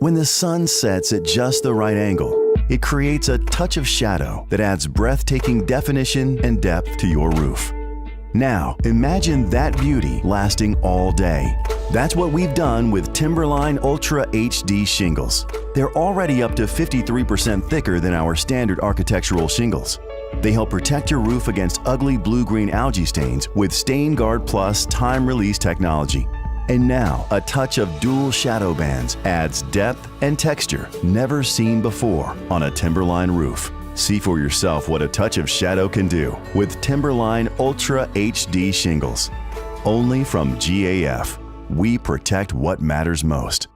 When the sun sets at just the right angle, it creates a touch of shadow that adds breathtaking definition and depth to your roof. Now, imagine that beauty lasting all day. That's what we've done with Timberline Ultra HD shingles. They're already up to 53% thicker than our standard architectural shingles. They help protect your roof against ugly blue-green algae stains with Stain Guard Plus time-release technology. And now, a touch of dual shadow bands adds depth and texture never seen before on a Timberline roof. See for yourself what a touch of shadow can do with Timberline Ultra HD shingles. Only from GAF. We protect what matters most.